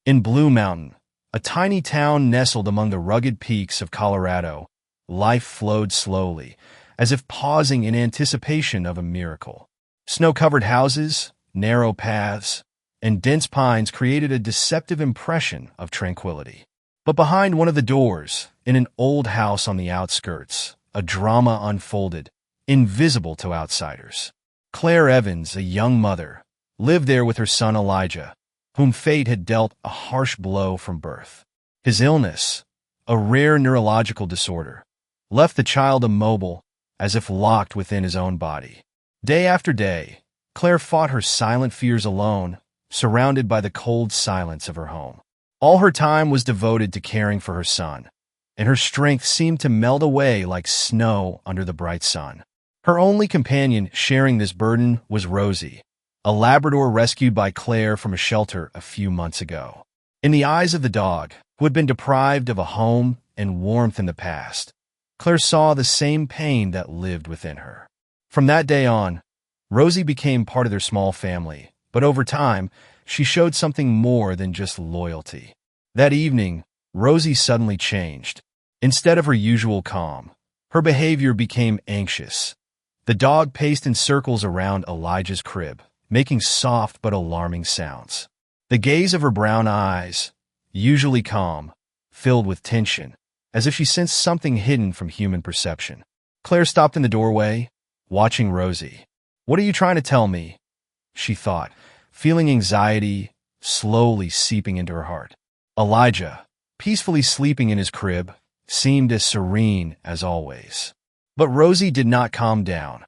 In Blue Mountain, a tiny town nestled among the rugged peaks of Colorado, life flowed slowly, as if pausing in anticipation of a miracle. Snow-covered houses, narrow paths, and dense pines created a deceptive impression of tranquility. But behind one of the doors, in an old house on the outskirts, a drama unfolded, invisible to outsiders. Claire Evans, a young mother, lived there with her son Elijah, whom fate had dealt a harsh blow from birth. His illness, a rare neurological disorder, left the child immobile, as if locked within his own body. Day after day, Claire fought her silent fears alone, surrounded by the cold silence of her home. All her time was devoted to caring for her son, and her strength seemed to melt away like snow under the bright sun. Her only companion sharing this burden was Rosie, a Labrador rescued by Claire from a shelter a few months ago. In the eyes of the dog, who had been deprived of a home and warmth in the past, Claire saw the same pain that lived within her. From that day on, Rosie became part of their small family, but over time, she showed something more than just loyalty. That evening, Rosie suddenly changed. Instead of her usual calm, her behavior became anxious. The dog paced in circles around Elijah's crib, making soft but alarming sounds. The gaze of her brown eyes, usually calm, filled with tension, as if she sensed something hidden from human perception. Claire stopped in the doorway, watching Rosie. "What are you trying to tell me?" she thought, feeling anxiety slowly seeping into her heart. Elijah, peacefully sleeping in his crib, seemed as serene as always. But Rosie did not calm down.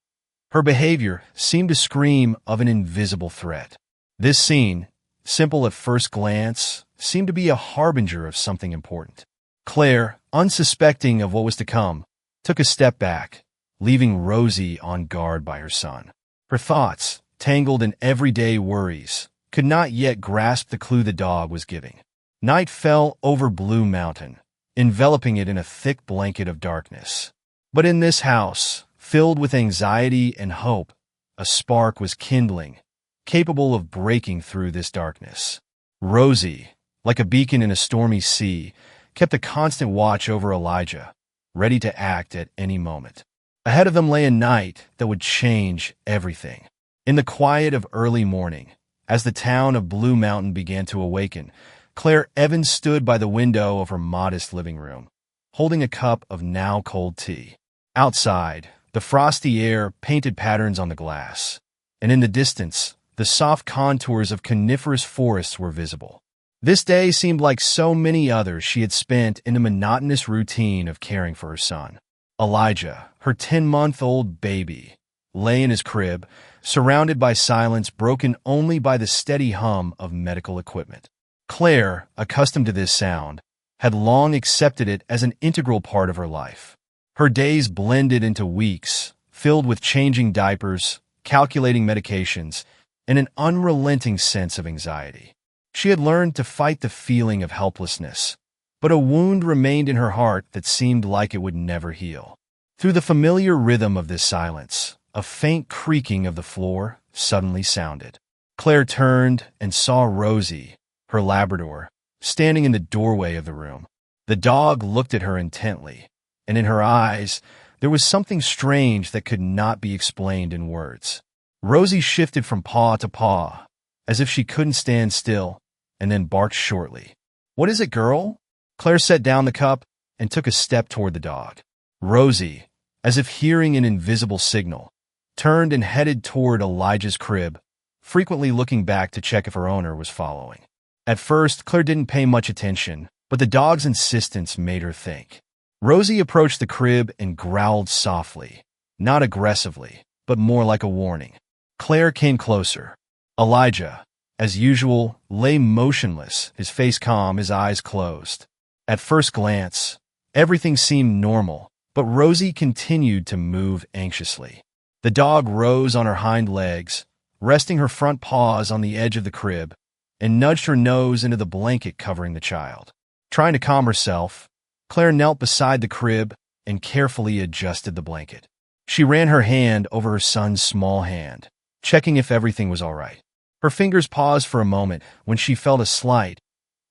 Her behavior seemed to scream of an invisible threat. This scene, simple at first glance, seemed to be a harbinger of something important. Claire, unsuspecting of what was to come, took a step back, leaving Rosie on guard by her son. Her thoughts, tangled in everyday worries, could not yet grasp the clue the dog was giving. Night fell over Blue Mountain, enveloping it in a thick blanket of darkness. But in this house, filled with anxiety and hope, a spark was kindling, capable of breaking through this darkness. Rosie, like a beacon in a stormy sea, kept a constant watch over Elijah, ready to act at any moment. Ahead of them lay a night that would change everything. In the quiet of early morning, as the town of Blue Mountain began to awaken, Claire Evans stood by the window of her modest living room, holding a cup of now cold tea. Outside, the frosty air painted patterns on the glass, and in the distance, the soft contours of coniferous forests were visible. This day seemed like so many others she had spent in the monotonous routine of caring for her son. Elijah, her 10-month-old baby, lay in his crib, surrounded by silence broken only by the steady hum of medical equipment. Claire, accustomed to this sound, had long accepted it as an integral part of her life. Her days blended into weeks, filled with changing diapers, calculating medications, and an unrelenting sense of anxiety. She had learned to fight the feeling of helplessness, but a wound remained in her heart that seemed like it would never heal. Through the familiar rhythm of this silence, a faint creaking of the floor suddenly sounded. Claire turned and saw Rosie, her Labrador, standing in the doorway of the room. The dog looked at her intently, and in her eyes, there was something strange that could not be explained in words. Rosie shifted from paw to paw, as if she couldn't stand still, and then barked shortly. "What is it, girl?" Claire set down the cup and took a step toward the dog. Rosie, as if hearing an invisible signal, turned and headed toward Elijah's crib, frequently looking back to check if her owner was following. At first, Claire didn't pay much attention, but the dog's insistence made her think. Rosie approached the crib and growled softly, not aggressively, but more like a warning. Claire came closer. Elijah, as usual, lay motionless, his face calm, his eyes closed. At first glance, everything seemed normal, but Rosie continued to move anxiously. The dog rose on her hind legs, resting her front paws on the edge of the crib, and nudged her nose into the blanket covering the child. Trying to calm herself, Claire knelt beside the crib and carefully adjusted the blanket. She ran her hand over her son's small hand, checking if everything was all right. Her fingers paused for a moment when she felt a slight,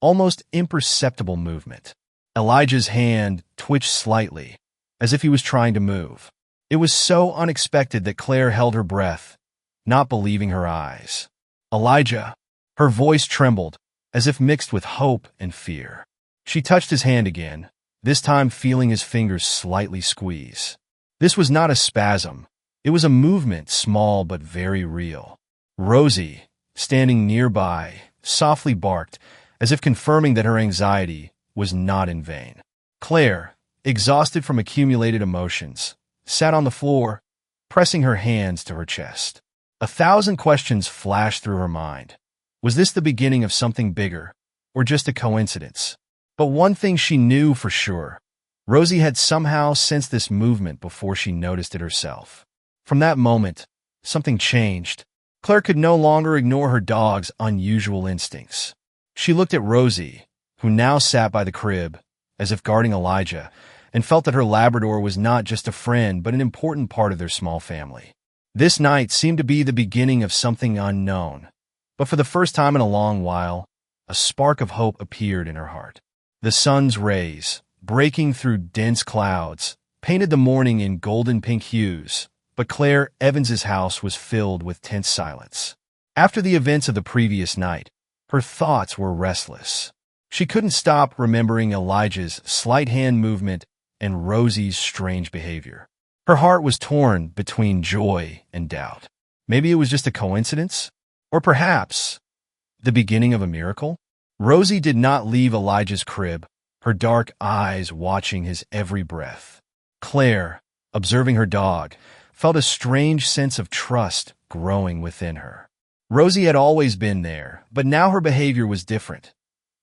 almost imperceptible movement. Elijah's hand twitched slightly, as if he was trying to move. It was so unexpected that Claire held her breath, not believing her eyes. "Elijah!" Her voice trembled, as if mixed with hope and fear. She touched his hand again, this time feeling his fingers slightly squeeze. This was not a spasm. It was a movement, small but very real. Rosie, standing nearby, softly barked, as if confirming that her anxiety was not in vain. Claire, exhausted from accumulated emotions, sat on the floor, pressing her hands to her chest. 1,000 questions flashed through her mind. Was this the beginning of something bigger, or just a coincidence? But one thing she knew for sure. Rosie had somehow sensed this movement before she noticed it herself. From that moment, something changed. Claire could no longer ignore her dog's unusual instincts. She looked at Rosie, who now sat by the crib, as if guarding Elijah, and felt that her Labrador was not just a friend but an important part of their small family. This night seemed to be the beginning of something unknown, but for the first time in a long while, a spark of hope appeared in her heart. The sun's rays, breaking through dense clouds, painted the morning in golden-pink hues, but Claire Evans's house was filled with tense silence. After the events of the previous night, her thoughts were restless. She couldn't stop remembering Elijah's slight hand movement and Rosie's strange behavior. Her heart was torn between joy and doubt. Maybe it was just a coincidence? Or perhaps the beginning of a miracle? Rosie did not leave Elijah's crib, her dark eyes watching his every breath. Claire, observing her dog, felt a strange sense of trust growing within her. Rosie had always been there, but now her behavior was different,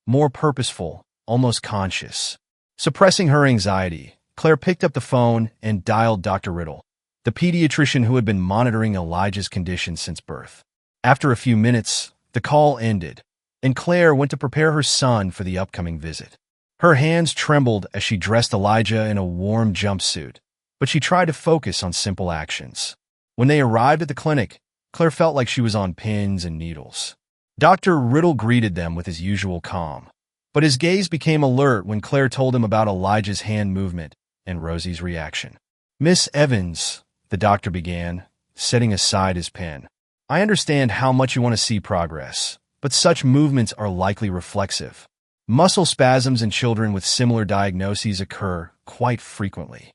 more purposeful, almost conscious. Suppressing her anxiety, Claire picked up the phone and dialed Dr. Riddle, the pediatrician who had been monitoring Elijah's condition since birth. After a few minutes, the call ended, and Claire went to prepare her son for the upcoming visit. Her hands trembled as she dressed Elijah in a warm jumpsuit, but she tried to focus on simple actions. When they arrived at the clinic, Claire felt like she was on pins and needles. Dr. Riddle greeted them with his usual calm, but his gaze became alert when Claire told him about Elijah's hand movement and Rosie's reaction. "Miss Evans," the doctor began, setting aside his pen, "I understand how much you want to see progress, but such movements are likely reflexive. Muscle spasms in children with similar diagnoses occur quite frequently."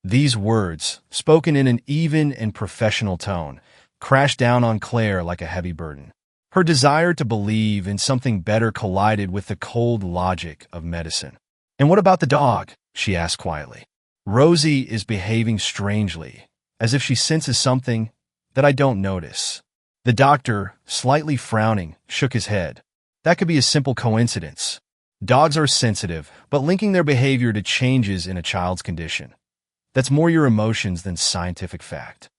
These words, spoken in an even and professional tone, crashed down on Claire like a heavy burden. Her desire to believe in something better collided with the cold logic of medicine. "And what about the dog?" she asked quietly. "Rosie is behaving strangely, as if she senses something that I don't notice." The doctor, slightly frowning, shook his head. "That could be a simple coincidence. Dogs are sensitive, but linking their behavior to changes in a child's condition, that's more your emotions than scientific fact."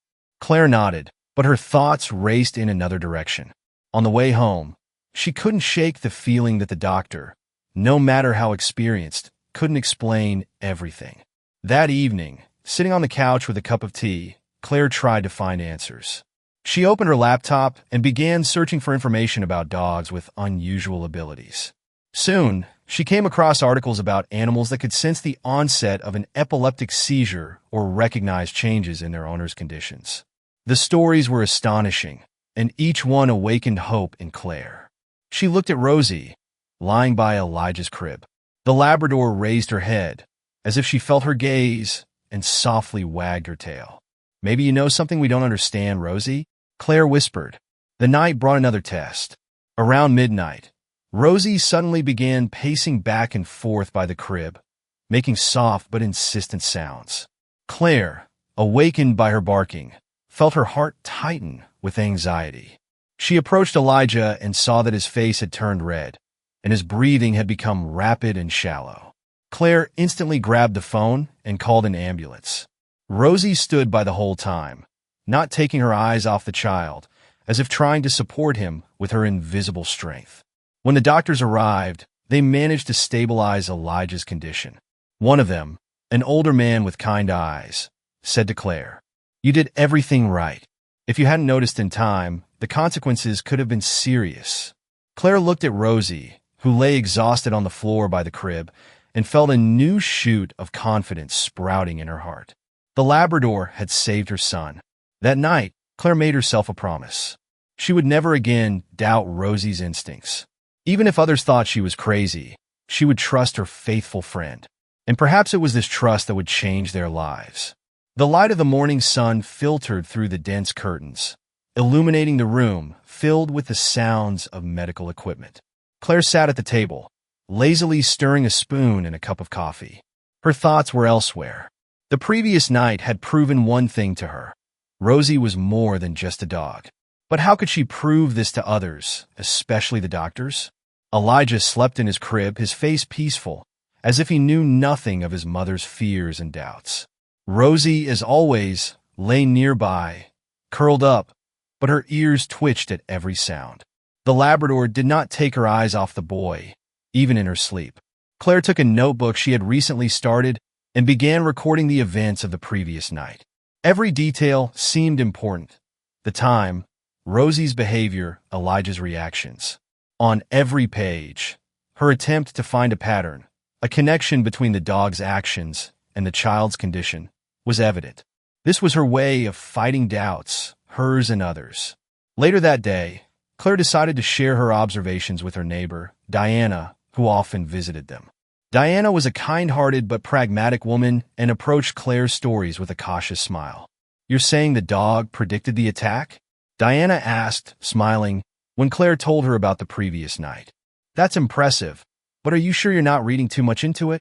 Claire nodded, but her thoughts raced in another direction. On the way home, she couldn't shake the feeling that the doctor, no matter how experienced, couldn't explain everything. That evening, sitting on the couch with a cup of tea, Claire tried to find answers. She opened her laptop and began searching for information about dogs with unusual abilities. Soon, she came across articles about animals that could sense the onset of an epileptic seizure or recognize changes in their owner's conditions. The stories were astonishing, and each one awakened hope in Claire. She looked at Rosie, lying by Elijah's crib. The Labrador raised her head, as if she felt her gaze, and softly wagged her tail. "Maybe you know something we don't understand, Rosie?" Claire whispered. The night brought another test. Around midnight, Rosie suddenly began pacing back and forth by the crib, making soft but insistent sounds. Claire, awakened by her barking, felt her heart tighten with anxiety. She approached Elijah and saw that his face had turned red, and his breathing had become rapid and shallow. Claire instantly grabbed the phone and called an ambulance. Rosie stood by the whole time, not taking her eyes off the child, as if trying to support him with her invisible strength. When the doctors arrived, they managed to stabilize Elijah's condition. One of them, an older man with kind eyes, said to Claire, "You did everything right. If you hadn't noticed in time, the consequences could have been serious." Claire looked at Rosie, who lay exhausted on the floor by the crib and felt a new shoot of confidence sprouting in her heart. The Labrador had saved her son. That night, Claire made herself a promise. She would never again doubt Rosie's instincts. Even if others thought she was crazy, she would trust her faithful friend. And perhaps it was this trust that would change their lives. The light of the morning sun filtered through the dense curtains, illuminating the room filled with the sounds of medical equipment. Claire sat at the table, lazily stirring a spoon in a cup of coffee. Her thoughts were elsewhere. The previous night had proven one thing to her. Rosie was more than just a dog. But how could she prove this to others, especially the doctors? Elijah slept in his crib, his face peaceful, as if he knew nothing of his mother's fears and doubts. Rosie, as always, lay nearby, curled up, but her ears twitched at every sound. The Labrador did not take her eyes off the boy, even in her sleep. Claire took a notebook she had recently started and began recording the events of the previous night. Every detail seemed important. The time, Rosie's behavior, Elijah's reactions. On every page, her attempt to find a pattern, a connection between the dog's actions and the child's condition, was evident. This was her way of fighting doubts, hers and others. Later that day, Claire decided to share her observations with her neighbor, Diana, who often visited them. Diana was a kind-hearted but pragmatic woman and approached Claire's stories with a cautious smile. "You're saying the dog predicted the attack?" Diana asked, smiling, when Claire told her about the previous night. "That's impressive, but are you sure you're not reading too much into it?"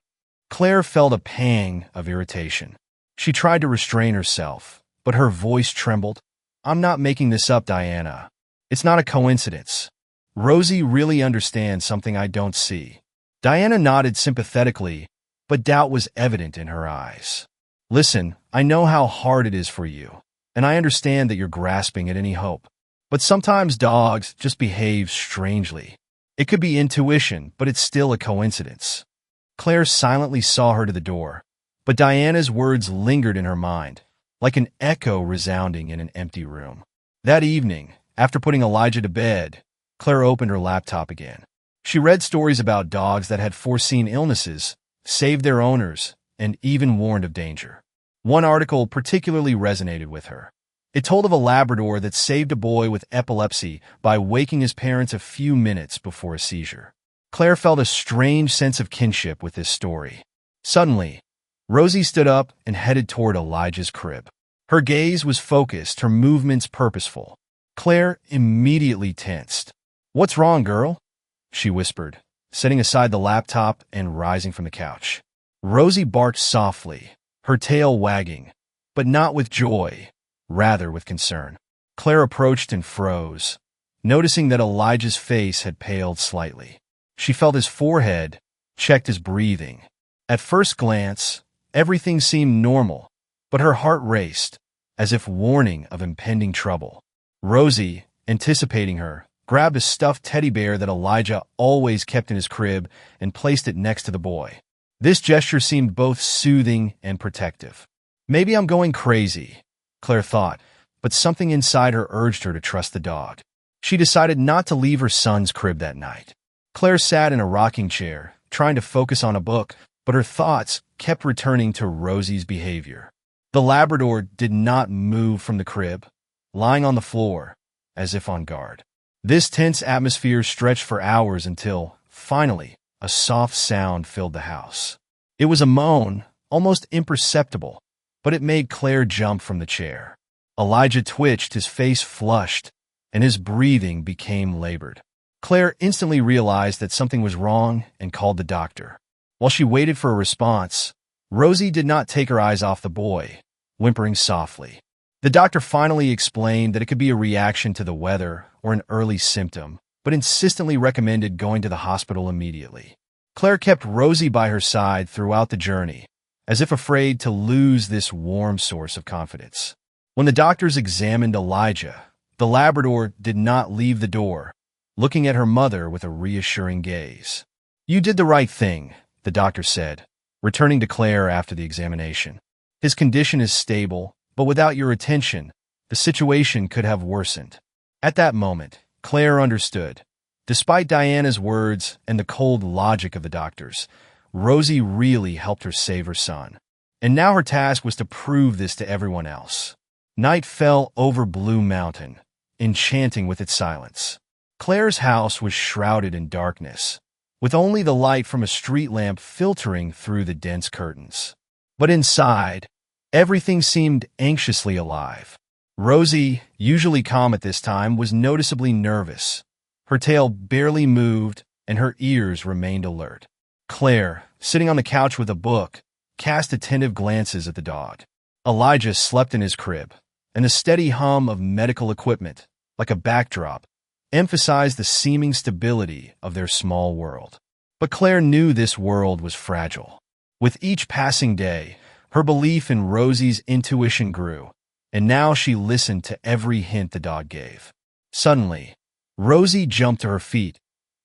Claire felt a pang of irritation. She tried to restrain herself, but her voice trembled. "I'm not making this up, Diana. It's not a coincidence. Rosie really understands something I don't see." Diana nodded sympathetically, but doubt was evident in her eyes. "Listen, I know how hard it is for you, and I understand that you're grasping at any hope. But sometimes dogs just behave strangely. It could be intuition, but it's still a coincidence." Claire silently saw her to the door, but Diana's words lingered in her mind, like an echo resounding in an empty room. That evening, after putting Elijah to bed, Claire opened her laptop again. She read stories about dogs that had foreseen illnesses, saved their owners, and even warned of danger. One article particularly resonated with her. It told of a Labrador that saved a boy with epilepsy by waking his parents a few minutes before a seizure. Claire felt a strange sense of kinship with this story. Suddenly, Rosie stood up and headed toward Elijah's crib. Her gaze was focused, her movements purposeful. Claire immediately tensed. "What's wrong, girl?" she whispered, setting aside the laptop and rising from the couch. Rosie barked softly, her tail wagging, but not with joy, rather with concern. Claire approached and froze, noticing that Elijah's face had paled slightly. She felt his forehead, checked his breathing. At first glance, everything seemed normal, but her heart raced, as if warning of impending trouble. Rosie, anticipating her, grabbed a stuffed teddy bear that Elijah always kept in his crib and placed it next to the boy. This gesture seemed both soothing and protective. Maybe I'm going crazy, Claire thought, but something inside her urged her to trust the dog. She decided not to leave her son's crib that night. Claire sat in a rocking chair, trying to focus on a book, but her thoughts kept returning to Rosie's behavior. The Labrador did not move from the crib, lying on the floor, as if on guard. This tense atmosphere stretched for hours until, finally, a soft sound filled the house. It was a moan, almost imperceptible, but it made Claire jump from the chair. Elijah twitched, his face flushed, and his breathing became labored. Claire instantly realized that something was wrong and called the doctor. While she waited for a response, Rosie did not take her eyes off the boy, whimpering softly. The doctor finally explained that it could be a reaction to the weather or an early symptom, but insistently recommended going to the hospital immediately. Claire kept Rosie by her side throughout the journey, as if afraid to lose this warm source of confidence. When the doctors examined Elijah, the Labrador did not leave the door, looking at her mother with a reassuring gaze. "You did the right thing," the doctor said, returning to Claire after the examination. "His condition is stable, but without your attention, the situation could have worsened." At that moment, Claire understood. Despite Diana's words and the cold logic of the doctors, Rosie really helped her save her son. And now her task was to prove this to everyone else. Night fell over Blue Mountain, enchanting with its silence. Claire's house was shrouded in darkness, with only the light from a street lamp filtering through the dense curtains. But inside, everything seemed anxiously alive. Rosie, usually calm at this time, was noticeably nervous. Her tail barely moved, and her ears remained alert. Claire, sitting on the couch with a book, cast attentive glances at the dog. Elijah slept in his crib, and the steady hum of medical equipment, like a backdrop, emphasized the seeming stability of their small world. But Claire knew this world was fragile. With each passing day, her belief in Rosie's intuition grew, and now she listened to every hint the dog gave. Suddenly, Rosie jumped to her feet,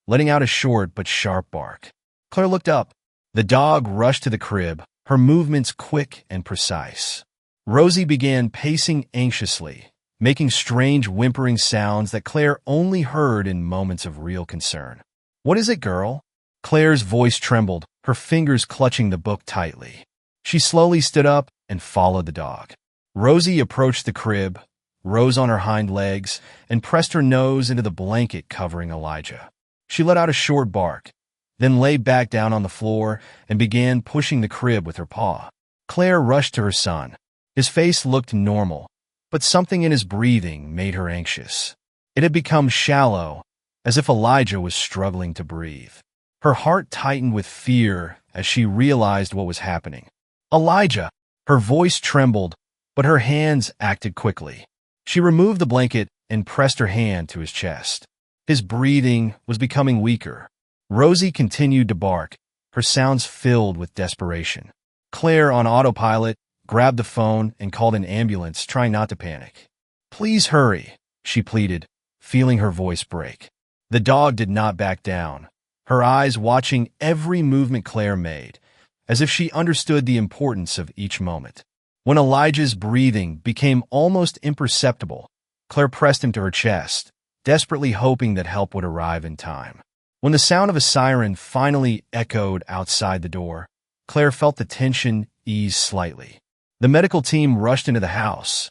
letting out a short but sharp bark. Claire looked up. The dog rushed to the crib, her movements quick and precise. Rosie began pacing anxiously, making strange whimpering sounds that Claire only heard in moments of real concern. "What is it, girl?" Claire's voice trembled, her fingers clutching the book tightly. She slowly stood up and followed the dog. Rosie approached the crib, rose on her hind legs, and pressed her nose into the blanket covering Elijah. She let out a short bark, then lay back down on the floor and began pushing the crib with her paw. Claire rushed to her son. His face looked normal, but something in his breathing made her anxious. It had become shallow, as if Elijah was struggling to breathe. Her heart tightened with fear as she realized what was happening. "Elijah!" Her voice trembled, but her hands acted quickly. She removed the blanket and pressed her hand to his chest. His breathing was becoming weaker. Rosie continued to bark, her sounds filled with desperation. Claire, on autopilot, grabbed the phone and called an ambulance, trying not to panic. "Please hurry," she pleaded, feeling her voice break. The dog did not back down, her eyes watching every movement Claire made, as if she understood the importance of each moment. When Elijah's breathing became almost imperceptible, Claire pressed him to her chest, desperately hoping that help would arrive in time. When the sound of a siren finally echoed outside the door, Claire felt the tension ease slightly. The medical team rushed into the house,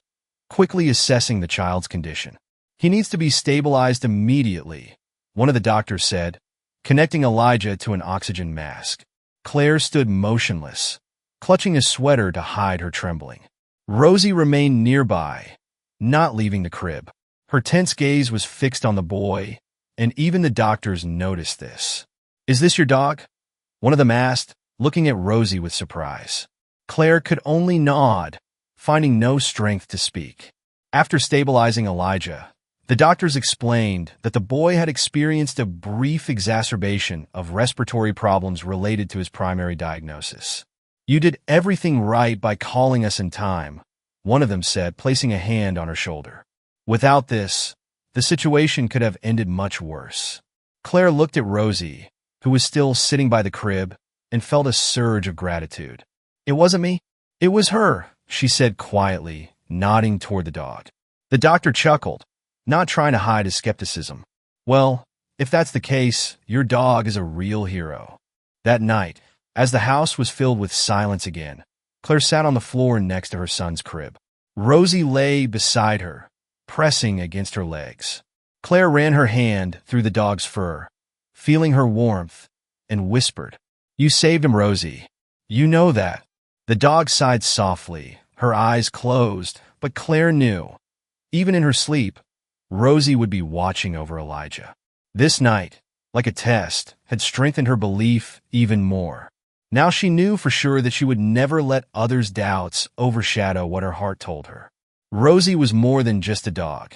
quickly assessing the child's condition. "He needs to be stabilized immediately," one of the doctors said, connecting Elijah to an oxygen mask. Claire stood motionless, clutching a sweater to hide her trembling. Rosie remained nearby, not leaving the crib. Her tense gaze was fixed on the boy, and even the doctors noticed this. "Is this your dog?" one of them asked, looking at Rosie with surprise. Claire could only nod, finding no strength to speak. After stabilizing Elijah, the doctors explained that the boy had experienced a brief exacerbation of respiratory problems related to his primary diagnosis. "You did everything right by calling us in time," one of them said, placing a hand on her shoulder. "Without this, the situation could have ended much worse." Claire looked at Rosie, who was still sitting by the crib, and felt a surge of gratitude. "It wasn't me. It was her," she said quietly, nodding toward the dog. The doctor chuckled, not trying to hide his skepticism. "Well, if that's the case, your dog is a real hero." That night, as the house was filled with silence again, Claire sat on the floor next to her son's crib. Rosie lay beside her, pressing against her legs. Claire ran her hand through the dog's fur, feeling her warmth, and whispered, "You saved him, Rosie. You know that." The dog sighed softly, her eyes closed, but Claire knew, even in her sleep, Rosie would be watching over Elijah. This night, like a test, had strengthened her belief even more. Now she knew for sure that she would never let others' doubts overshadow what her heart told her. Rosie was more than just a dog.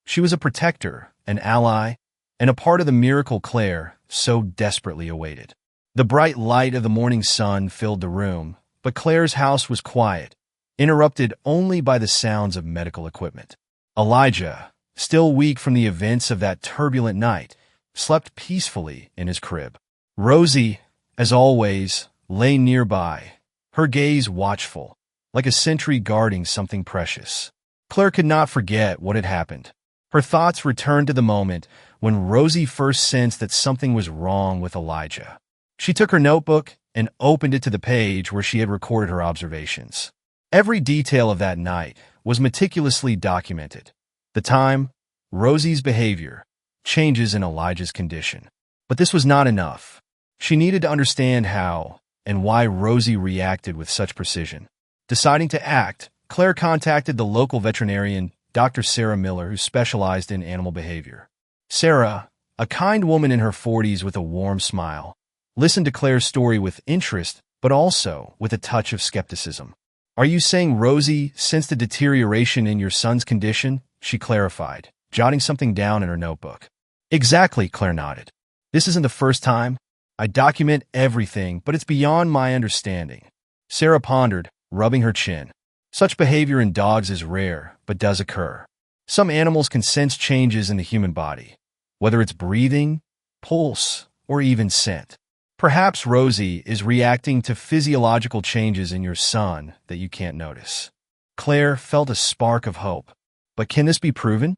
She was a protector, an ally, and a part of the miracle Claire so desperately awaited. The bright light of the morning sun filled the room, but Claire's house was quiet, interrupted only by the sounds of medical equipment. Elijah, still weak from the events of that turbulent night, slept peacefully in his crib. Rosie, as always, lay nearby, her gaze watchful, like a sentry guarding something precious. Claire could not forget what had happened. Her thoughts returned to the moment when Rosie first sensed that something was wrong with Elijah. She took her notebook and opened it to the page where she had recorded her observations. Every detail of that night was meticulously documented. The time, Rosie's behavior, changes in Elijah's condition. But this was not enough. She needed to understand how and why Rosie reacted with such precision. Deciding to act, Claire contacted the local veterinarian, Dr. Sarah Miller, who specialized in animal behavior. Sarah, a kind woman in her 40s with a warm smile, listened to Claire's story with interest, but also with a touch of skepticism. "Are you saying Rosie sensed a deterioration in your son's condition?" she clarified, jotting something down in her notebook. "Exactly," Claire nodded. "This isn't the first time. I document everything, but it's beyond my understanding." Sarah pondered, rubbing her chin. Such behavior in dogs is rare, but does occur. Some animals can sense changes in the human body, whether it's breathing, pulse, or even scent. Perhaps Rosie is reacting to physiological changes in your son that you can't notice. Claire felt a spark of hope. But can this be proven?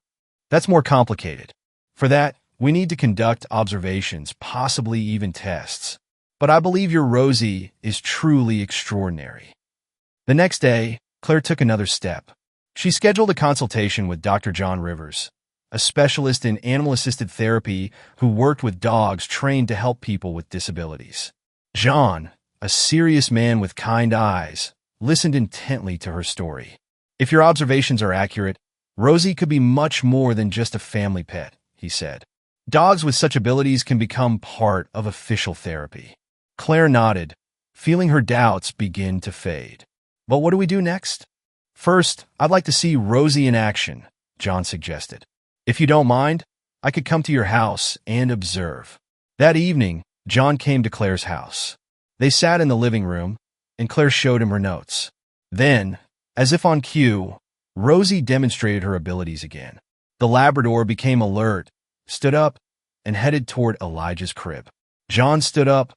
That's more complicated. For that, we need to conduct observations, possibly even tests. But I believe your Rosie is truly extraordinary. The next day, Claire took another step. She scheduled a consultation with Dr. John Rivers, a specialist in animal-assisted therapy who worked with dogs trained to help people with disabilities. John, a serious man with kind eyes, listened intently to her story. "If your observations are accurate, Rosie could be much more than just a family pet," he said. "Dogs with such abilities can become part of official therapy." Claire nodded, feeling her doubts begin to fade. "But what do we do next?" "First, I'd like to see Rosie in action," John suggested. "If you don't mind, I could come to your house and observe." That evening, John came to Claire's house. They sat in the living room, and Claire showed him her notes. Then, as if on cue, Rosie demonstrated her abilities again. The Labrador became alert, stood up, and headed toward Elijah's crib. John stood up,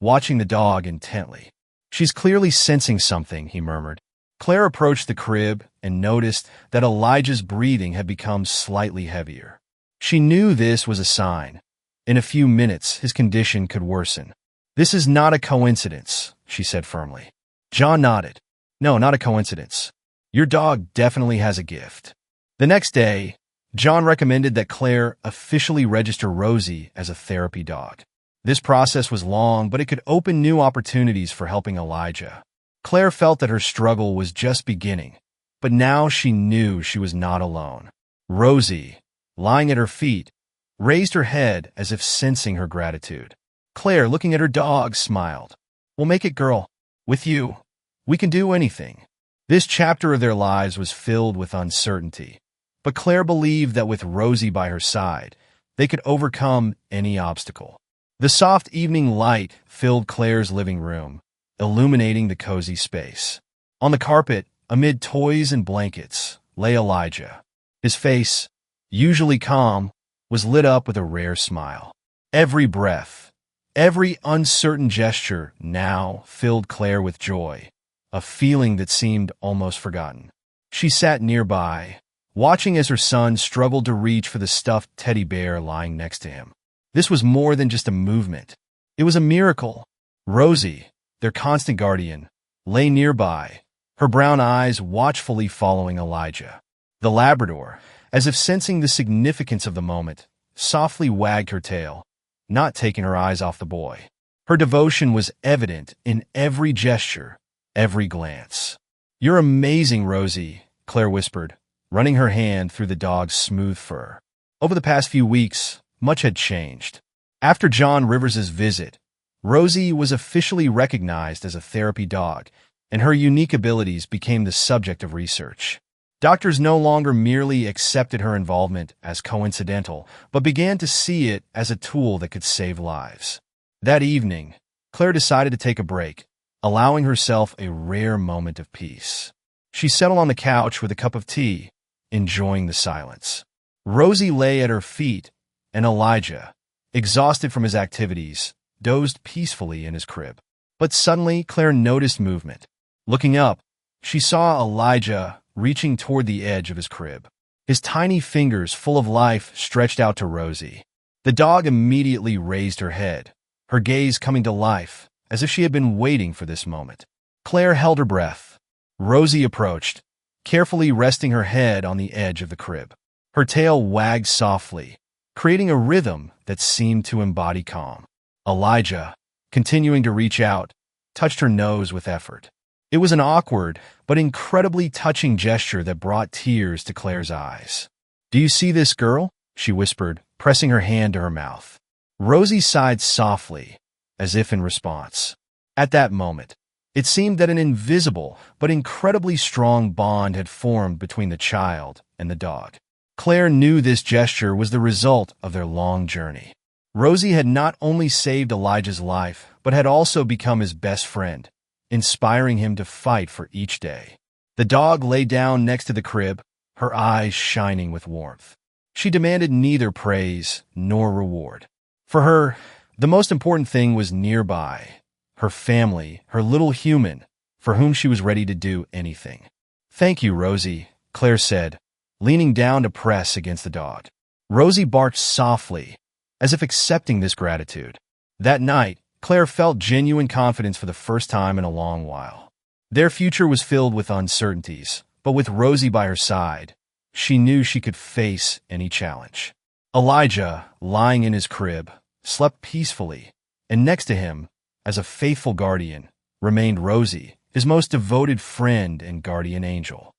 watching the dog intently. "She's clearly sensing something," he murmured. Claire approached the crib and noticed that Elijah's breathing had become slightly heavier. She knew this was a sign. In a few minutes, his condition could worsen. "This is not a coincidence," she said firmly. John nodded. "No, not a coincidence. Your dog definitely has a gift." The next day, John recommended that Claire officially register Rosie as a therapy dog. This process was long, but it could open new opportunities for helping Elijah. Claire felt that her struggle was just beginning, but now she knew she was not alone. Rosie, lying at her feet, raised her head as if sensing her gratitude. Claire, looking at her dog, smiled. "We'll make it, girl. With you, we can do anything." This chapter of their lives was filled with uncertainty, but Claire believed that with Rosie by her side, they could overcome any obstacle. The soft evening light filled Claire's living room, illuminating the cozy space. On the carpet, amid toys and blankets, lay Elijah. His face, usually calm, was lit up with a rare smile. Every breath, every uncertain gesture now filled Claire with joy, a feeling that seemed almost forgotten. She sat nearby, watching as her son struggled to reach for the stuffed teddy bear lying next to him. This was more than just a movement. It was a miracle. Rosie, their constant guardian, lay nearby, her brown eyes watchfully following Elijah. The Labrador, as if sensing the significance of the moment, softly wagged her tail, not taking her eyes off the boy. Her devotion was evident in every gesture, every glance. "You're amazing, Rosie," Claire whispered, running her hand through the dog's smooth fur. Over the past few weeks, much had changed. After John Rivers's visit, Rosie was officially recognized as a therapy dog, and her unique abilities became the subject of research. Doctors no longer merely accepted her involvement as coincidental, but began to see it as a tool that could save lives. That evening, Claire decided to take a break, allowing herself a rare moment of peace. She settled on the couch with a cup of tea, enjoying the silence. Rosie lay at her feet, and Elijah, exhausted from his activities, dozed peacefully in his crib. But suddenly, Claire noticed movement. Looking up, she saw Elijah reaching toward the edge of his crib. his tiny fingers full of life stretched out to Rosie. The dog immediately raised her head, her gaze coming to life, as if she had been waiting for this moment. Claire held her breath. Rosie approached, carefully resting her head on the edge of the crib. Her tail wagged softly, creating a rhythm that seemed to embody calm. Elijah, continuing to reach out, touched her nose with effort. It was an awkward but incredibly touching gesture that brought tears to Claire's eyes. "Do you see this girl?" she whispered, pressing her hand to her mouth. Rosie sighed softly, as if in response. At that moment, it seemed that an invisible but incredibly strong bond had formed between the child and the dog. Claire knew this gesture was the result of their long journey. Rosie had not only saved Elijah's life, but had also become his best friend, inspiring him to fight for each day. The dog lay down next to the crib, her eyes shining with warmth. She demanded neither praise nor reward. For her, the most important thing was nearby, her family, her little human, for whom she was ready to do anything. "Thank you, Rosie," Claire said, leaning down to press against the dog. Rosie barked softly, as if accepting this gratitude. That night, Claire felt genuine confidence for the first time in a long while. Their future was filled with uncertainties, but with Rosie by her side, she knew she could face any challenge. Elijah, lying in his crib, slept peacefully, and next to him, as a faithful guardian, remained Rosie, his most devoted friend and guardian angel.